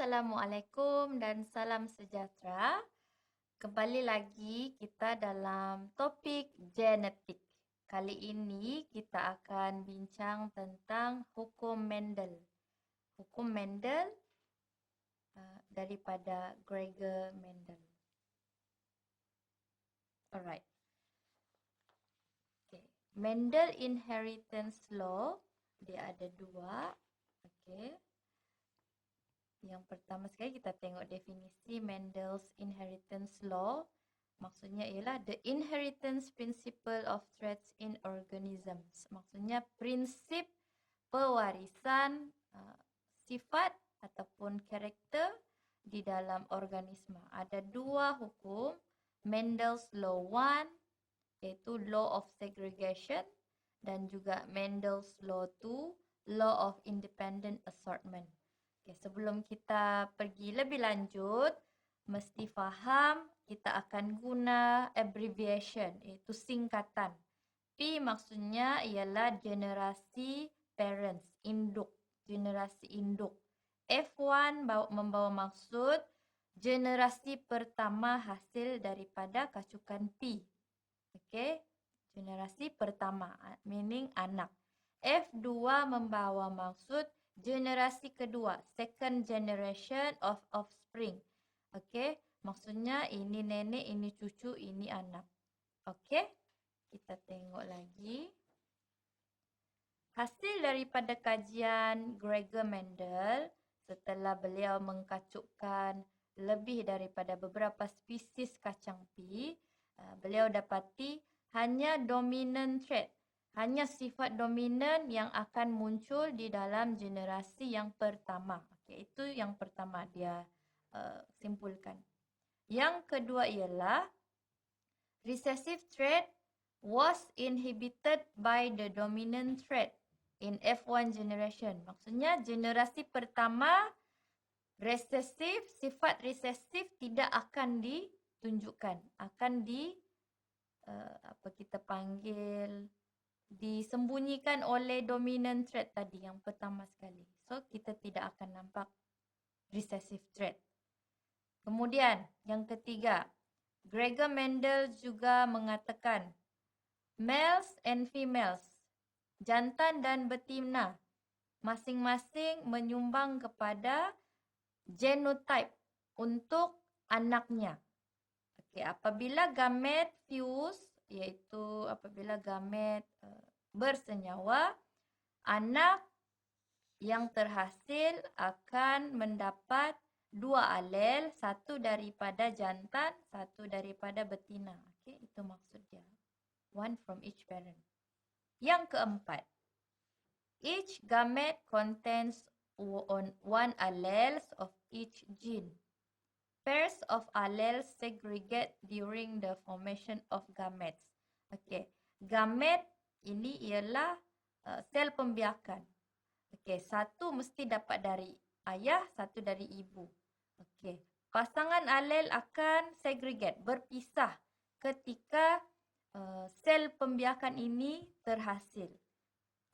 Assalamualaikum dan salam sejahtera. Kembali lagi kita dalam topik genetik. Kali ini kita akan bincang tentang hukum Mendel. Hukum Mendel daripada Gregor Mendel. Alright. Okay. Mendel Inheritance Law, dia ada dua. Okay. Yang pertama sekali kita tengok definisi Mendel's Inheritance Law. Maksudnya ialah the inheritance principle of traits in organisms. Maksudnya prinsip pewarisan sifat ataupun karakter di dalam organisma. Ada dua hukum, Mendel's Law 1 iaitu Law of Segregation dan juga Mendel's Law 2, Law of Independent Assortment. Okay, sebelum kita pergi lebih lanjut, mesti faham kita akan guna abbreviation, iaitu singkatan. P maksudnya ialah generasi parents, induk, generasi induk. F1 membawa maksud generasi pertama hasil daripada kacukan P. Okay, generasi pertama, meaning anak. F2 membawa maksud generasi kedua, second generation of offspring. Okey, maksudnya ini nenek, ini cucu, ini anak. Okey, kita tengok lagi. Hasil daripada kajian Gregor Mendel setelah beliau mengkacukkan lebih daripada beberapa spesies kacang pi, beliau dapati hanya dominant trait, hanya sifat dominan yang akan muncul di dalam generasi yang pertama. Okay, itu yang pertama dia simpulkan. Yang kedua ialah recessive trait was inhibited by the dominant trait in F1 generation. Maksudnya generasi pertama resesif, sifat resesif tidak akan ditunjukkan, akan disembunyikan oleh dominant trait tadi yang pertama sekali. So kita tidak akan nampak recessive trait. Kemudian yang ketiga, Gregor Mendel juga mengatakan males and females, jantan dan betina, masing-masing menyumbang kepada genotype untuk anaknya. Okay, apabila gamet fuse, iaitu apabila gamet bersenyawa, anak yang terhasil akan mendapat dua alel, satu daripada jantan, satu daripada betina. Okay, itu maksud dia. One from each parent. Yang keempat, each gamete contains one alleles of each gene. Pairs of alleles segregate during the formation of gametes. Okay, gamet ini ialah sel pembiakan. Okay, satu mesti dapat dari ayah, satu dari ibu. Okay, pasangan alel akan segregate, berpisah ketika sel pembiakan ini terhasil.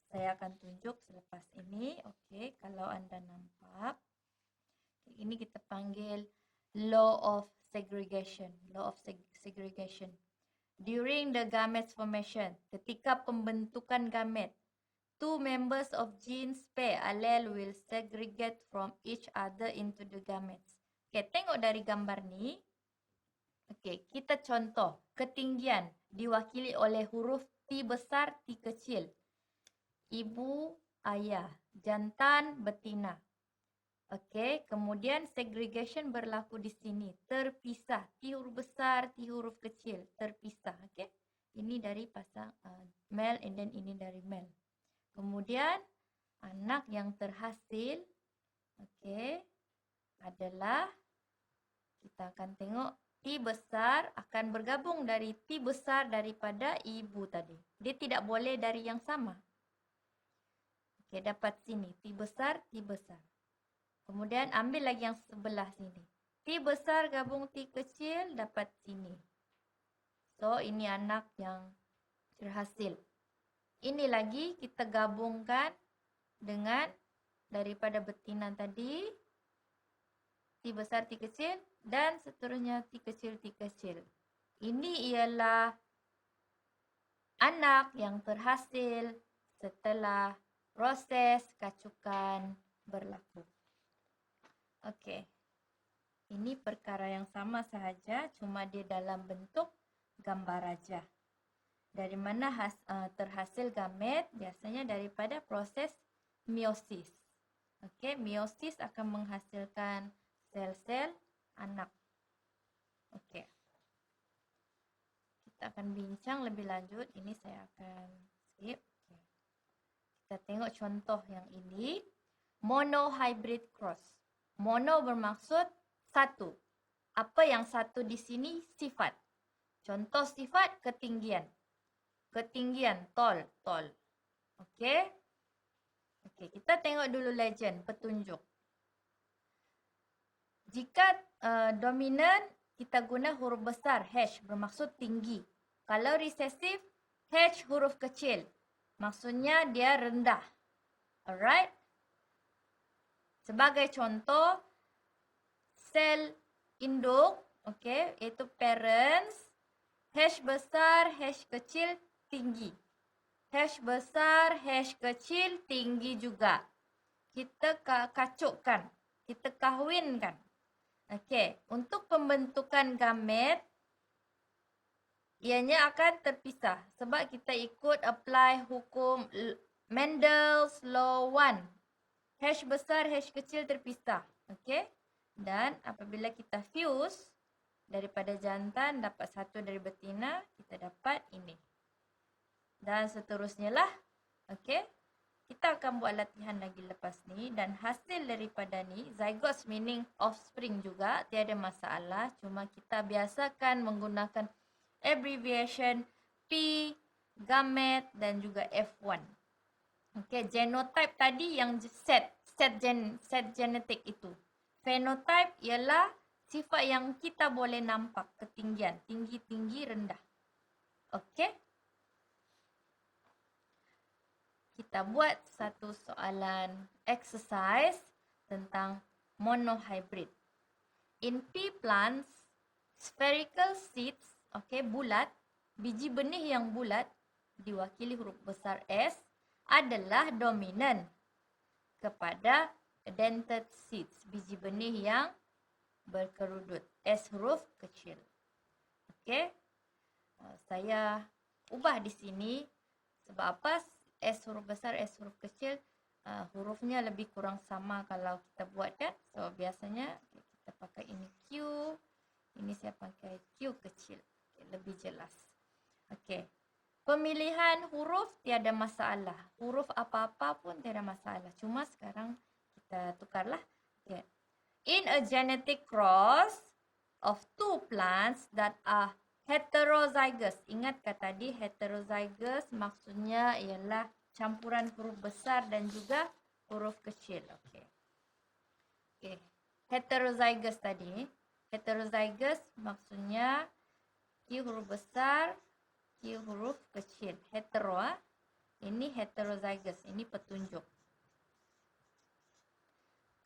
Saya akan tunjuk selepas ini. Okey, kalau anda nampak. Ini kita panggil law of segregation. Law of segregation. During the gametes formation, ketika pembentukan gamet, two members of genes pair allele will segregate from each other into the gametes. Okey, tengok dari gambar ni. Okey, kita contoh. Ketinggian diwakili oleh huruf T besar, T kecil. Ibu, ayah, jantan, betina. Okey, kemudian segregation berlaku di sini. Terpisah. T huruf besar, T huruf kecil. Terpisah. Okey. Ini dari pasang male and then ini dari male. Kemudian anak yang terhasil, okey, adalah kita akan tengok T besar akan bergabung dari T besar daripada ibu tadi. Dia tidak boleh dari yang sama. Okey, dapat sini. T besar, T besar. Kemudian ambil lagi yang sebelah sini. T besar gabung T kecil, dapat sini. So, ini anak yang terhasil. Ini lagi kita gabungkan dengan daripada betina tadi. T besar, T kecil dan seterusnya T kecil, T kecil. Ini ialah anak yang terhasil setelah proses kacukan berlaku. Okey. Ini perkara yang sama sahaja, cuma dia dalam bentuk gambar raja. Dari mana terhasil gamet? Biasanya daripada proses meiosis. Okey, meiosis akan menghasilkan sel-sel anak. Okey. Kita akan bincang lebih lanjut. Ini saya akan skip. Okay. Kita tengok contoh yang ini. Monohybrid cross. Mono bermaksud satu. Apa yang satu di sini? Sifat. Contoh sifat ketinggian. Ketinggian, tall. Okey. Okey, kita tengok dulu legend, petunjuk. Jika dominan, kita guna huruf besar H bermaksud tinggi. Kalau resesif, H huruf kecil. Maksudnya dia rendah. Alright? Sebagai contoh, sel induk, okay, iaitu parents, H besar, H kecil, tinggi. H besar, H kecil, tinggi juga. Kita kacukkan, kita kahwinkan. Okey, untuk pembentukan gamet, ianya akan terpisah sebab kita ikut apply hukum Mendel's Law 1. H besar, H kecil terpisah. Okey? Dan apabila kita fuse daripada jantan dapat satu dari betina, kita dapat ini. Dan seterusnya lah. Okey? Kita akan buat latihan lagi lepas ni dan hasil daripada ni, zygotes meaning offspring juga, tiada masalah. Cuma kita biasakan menggunakan abbreviation P, gamet dan juga F1. Okey, genotype tadi yang set genetik itu. Phenotype ialah sifat yang kita boleh nampak, ketinggian, tinggi, rendah. Okey? Kita buat satu soalan exercise tentang monohybrid. In pea plants, spherical seeds, okey, bulat, biji benih yang bulat diwakili huruf besar S adalah dominan kepada dentate seeds, biji benih yang berkerudut, S huruf kecil. Okey. Saya ubah di sini sebab apa? S huruf besar, S huruf kecil, hurufnya lebih kurang sama kalau kita buat kan. So biasanya kita pakai ini Q, ini saya pakai Q kecil. Okay, lebih jelas. Okey. Pemilihan huruf tiada masalah. Huruf apa-apa pun tiada masalah. Cuma sekarang kita tukarlah. Okay. In a genetic cross of two plants that are heterozygous. Ingat kata tadi heterozygous maksudnya ialah campuran huruf besar dan juga huruf kecil. Okey. Okey. Heterozygous tadi. Heterozygous maksudnya Q huruf besar, Q huruf kecil. Hetero. Ini heterozygous. Ini petunjuk.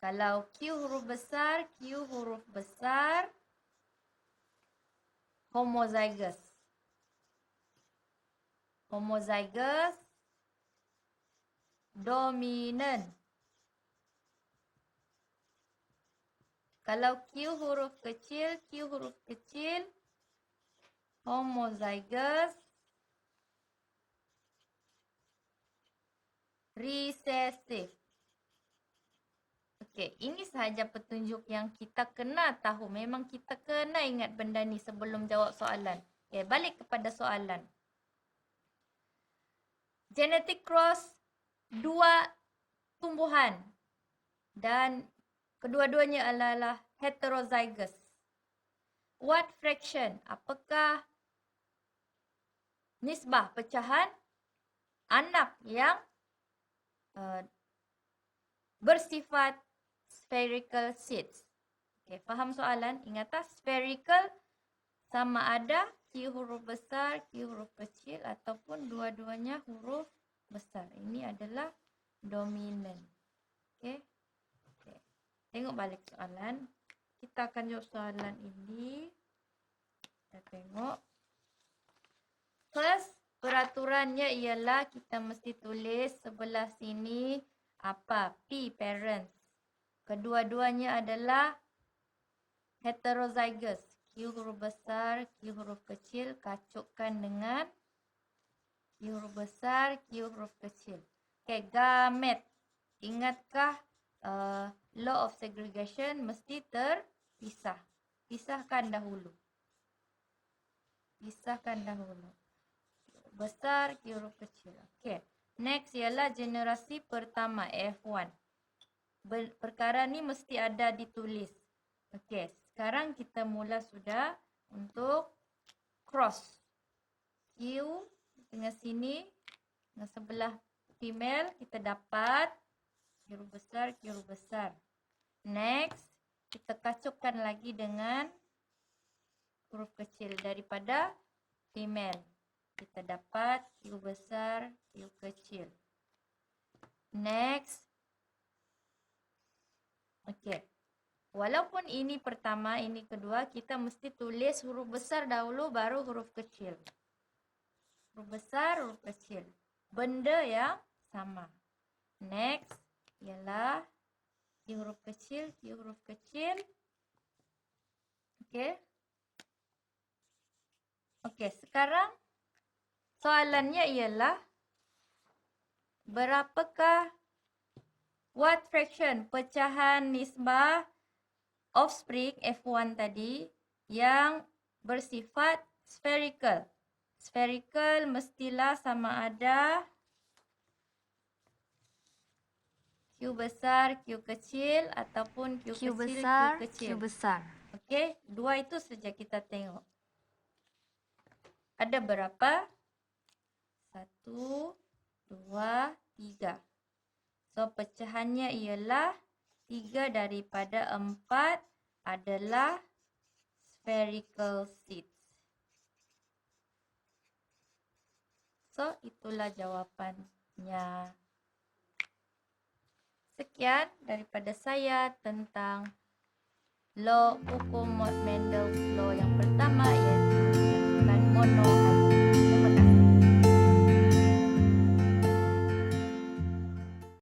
Kalau Q huruf besar, Q huruf besar, homozygous. Homozygous, dominan. Kalau Q huruf kecil, homozygous, recessive. Okey, ini sahaja petunjuk yang kita kena tahu. Memang kita kena ingat benda ni sebelum jawab soalan. Okey, balik kepada soalan. Genetic cross dua tumbuhan dan kedua-duanya adalah heterozygous. What fraction? Apakah nisbah pecahan anak yang bersifat spherical seeds? Okay, faham soalan? Ingat spherical sama ada Q huruf besar, Q huruf kecil ataupun dua-duanya huruf besar. Ini adalah dominan. Okay. Okay. Tengok balik soalan. kita akan jawab soalan ini. Kita tengok. First, peraturannya ialah kita mesti tulis sebelah sini apa? P, parents. Kedua-duanya adalah heterozygous. Q huruf besar, Q huruf kecil, kacukkan dengan Q huruf besar, Q huruf kecil. Okay, gamet. Ingatkah law of segregation mesti terpisah. Pisahkan dahulu. Pisahkan dahulu. Q huruf besar, Q huruf kecil. Okay. Next ialah generasi pertama F1. Perkara ni mesti ada ditulis. Okay. Sekarang kita mula sudah untuk cross. Q dengan sini, dengan sebelah female, kita dapat Q huruf besar, Q huruf besar. Next, kita kacukkan lagi dengan huruf kecil daripada female. Kita dapat Q besar, Q kecil. Next. Okay. Walaupun ini pertama, ini kedua, kita mesti tulis huruf besar dahulu baru huruf kecil. Huruf besar, huruf kecil. Benda yang sama. Next ialah Q huruf kecil, Q huruf kecil. Okay. Okay, sekarang soalannya ialah berapakah what fraction pecahan nisbah offspring F1 tadi yang bersifat spherical. Spherical mestilah sama ada Q besar, Q kecil ataupun Q kecil, besar, Q kecil. Q besar. Okey, dua itu saja kita tengok. Ada berapa? 1, 2, 3. So, pecahannya ialah 3 daripada 4 adalah spherical seeds. So, itulah jawapannya. Sekian daripada saya tentang hukum Mendel's law yang pertama, iaitu monohydrosis.